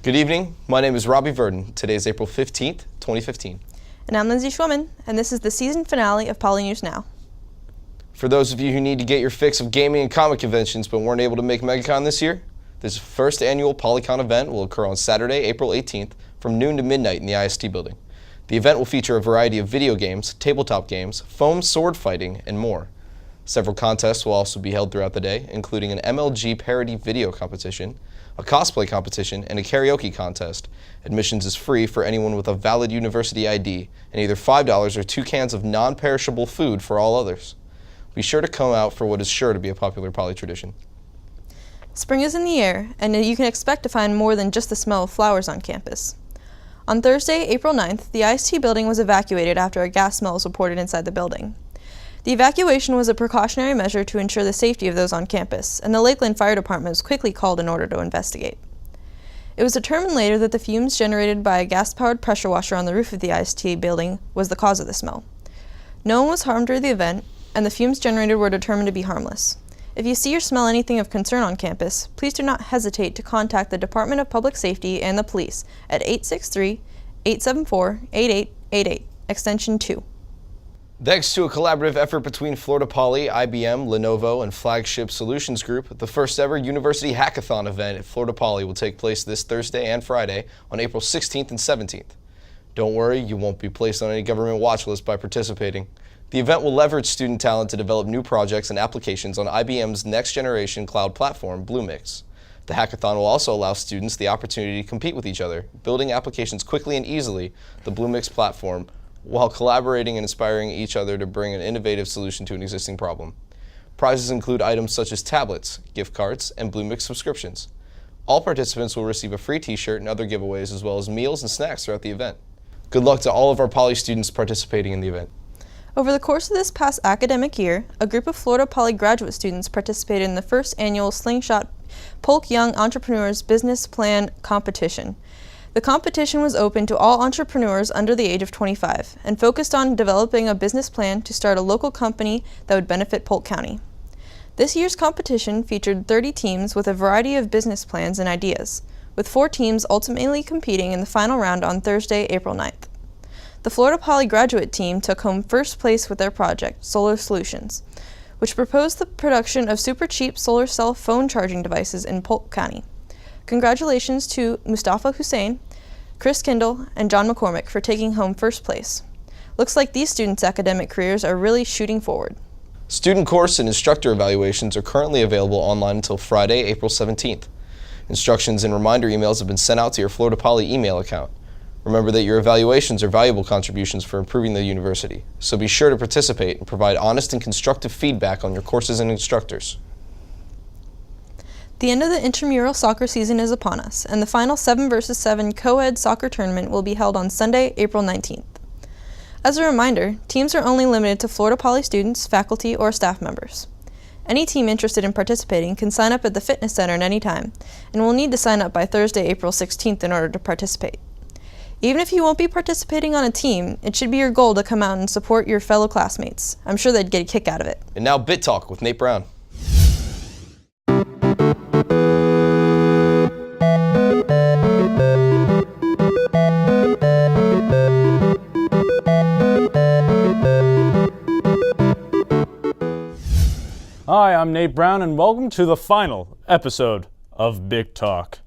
Good evening. My name is Robbie Verdon. Today is April 15th, 2015. And I'm Lindsay Schwimmen, and this is the season finale of Poly News Now. For those of you who need to get your fix of gaming and comic conventions but weren't able to make MegaCon this year, this first annual PolyCon event will occur on Saturday, April 18th from noon to midnight in the IST building. The event will feature a variety of video games, tabletop games, foam sword fighting, and more. Several contests will also be held throughout the day, including an MLG parody video competition, a cosplay competition, and a karaoke contest. Admissions is free for anyone with a valid university ID and either $5 or 2 cans of non-perishable food for all others. Be sure to come out for what is sure to be a popular Poly tradition. Spring is in the air, and you can expect to find more than just the smell of flowers on campus. On Thursday, April 9th, the IST building was evacuated after a gas smell was reported inside the building. The evacuation was a precautionary measure to ensure the safety of those on campus, and the Lakeland Fire Department was quickly called in order to investigate. It was determined later that the fumes generated by a gas-powered pressure washer on the roof of the IST building was the cause of the smell. No one was harmed during the event, and the fumes generated were determined to be harmless. If you see or smell anything of concern on campus, please do not hesitate to contact the Department of Public Safety and the police at 863-874-8888, extension 2. Thanks to a collaborative effort between Florida Poly, IBM, Lenovo, and Flagship Solutions Group, the first ever University Hackathon event at Florida Poly will take place this Thursday and Friday on April 16th and 17th. Don't worry, you won't be placed on any government watch list by participating. The event will leverage student talent to develop new projects and applications on IBM's next-generation cloud platform, Bluemix. The hackathon will also allow students the opportunity to compete with each other, building applications quickly and easily, the Bluemix platform, while collaborating and inspiring each other to bring an innovative solution to an existing problem. Prizes include items such as tablets, gift cards, and Bluemix subscriptions. All participants will receive a free t-shirt and other giveaways as well as meals and snacks throughout the event. Good luck to all of our Poly students participating in the event. Over the course of this past academic year, a group of Florida Poly graduate students participated in the first annual Slingshot Polk Young Entrepreneurs Business Plan Competition. The competition was open to all entrepreneurs under the age of 25 and focused on developing a business plan to start a local company that would benefit Polk County. This year's competition featured 30 teams with a variety of business plans and ideas, with 4 teams ultimately competing in the final round on Thursday, April 9th. The Florida Poly graduate team took home first place with their project, Solar Solutions, which proposed the production of super cheap solar cell phone charging devices in Polk County. Congratulations to Mustafa Hussein, Chris Kindle, and John McCormick for taking home first place. Looks like these students' academic careers are really shooting forward. Student course and instructor evaluations are currently available online until Friday, April 17th. Instructions and reminder emails have been sent out to your Florida Poly email account. Remember that your evaluations are valuable contributions for improving the university, so be sure to participate and provide honest and constructive feedback on your courses and instructors. The end of the intramural soccer season is upon us, and the final 7 vs. 7 co-ed soccer tournament will be held on Sunday, April 19th. As a reminder, teams are only limited to Florida Poly students, faculty, or staff members. Any team interested in participating can sign up at the fitness center at any time, and will need to sign up by Thursday, April 16th in order to participate. Even if you won't be participating on a team, it should be your goal to come out and support your fellow classmates. I'm sure they'd get a kick out of it. And now Bit Talk with Nate Brown. Hi, I'm Nate Brown, and welcome to the final episode of Big Talk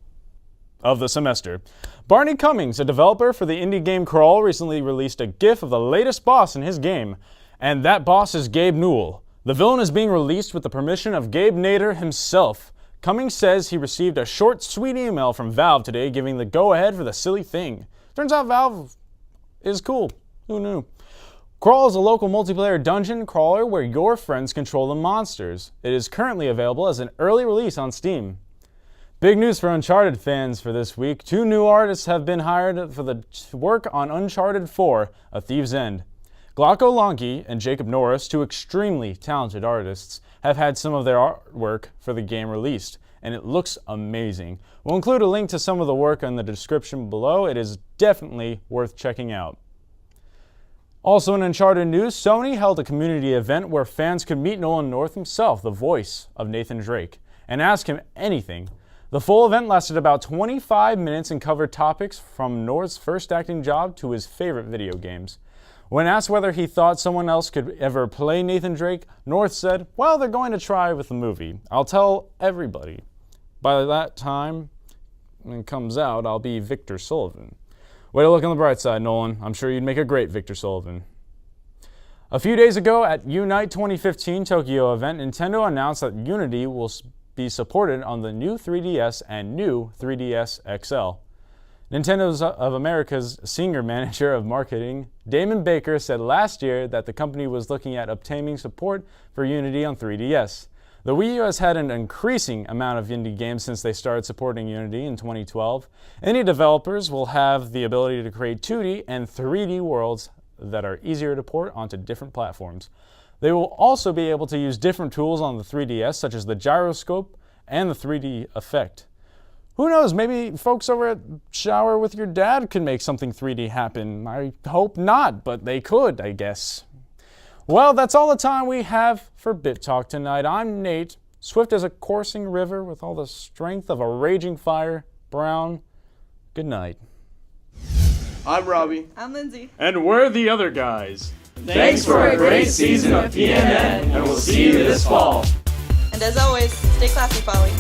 of the semester. Barney Cummings, a developer for the indie game Crawl, recently released a GIF of the latest boss in his game, and that boss is Gabe Newell. The villain is being released with the permission of Gabe Nader himself. Cummings says he received a short, sweet email from Valve today giving the go-ahead for the silly thing. Turns out Valve is cool. Who knew? Crawl is a local multiplayer dungeon crawler where your friends control the monsters. It is currently available as an early release on Steam. Big news for Uncharted fans for this week. 2 new artists have been hired for the work on Uncharted 4, A Thief's End. Glauco Lonke and Jacob Norris, 2 extremely talented artists, have had some of their artwork for the game released, and it looks amazing. We'll include a link to some of the work in the description below. It is definitely worth checking out. Also in Uncharted news, Sony held a community event where fans could meet Nolan North himself, the voice of Nathan Drake, and ask him anything. The full event lasted about 25 minutes and covered topics from North's first acting job to his favorite video games. When asked whether he thought someone else could ever play Nathan Drake, North said, "Well, they're going to try with the movie. I'll tell everybody. By that time when it comes out, I'll be Victor Sullivan." Way to look on the bright side, Nolan. I'm sure you'd make a great Victor Sullivan. A few days ago at Unite 2015 Tokyo event, Nintendo announced that Unity will be supported on the new 3DS and new 3DS XL. Nintendo of America's senior manager of marketing, Damon Baker, said last year that the company was looking at obtaining support for Unity on 3DS. The Wii U has had an increasing amount of indie games since they started supporting Unity in 2012. Indie developers will have the ability to create 2D and 3D worlds that are easier to port onto different platforms. They will also be able to use different tools on the 3DS, such as the gyroscope and the 3D effect. Who knows, maybe folks over at Shower with Your Dad could make something 3D happen. I hope not, but they could, I guess. Well, that's all the time we have for Bit Talk tonight. I'm Nate, swift as a coursing river with all the strength of a raging fire. Brown, good night. I'm Robbie. I'm Lindsay. And we're the other guys. Thanks for a great season of PNN, and we'll see you this fall. And as always, stay classy, Polly.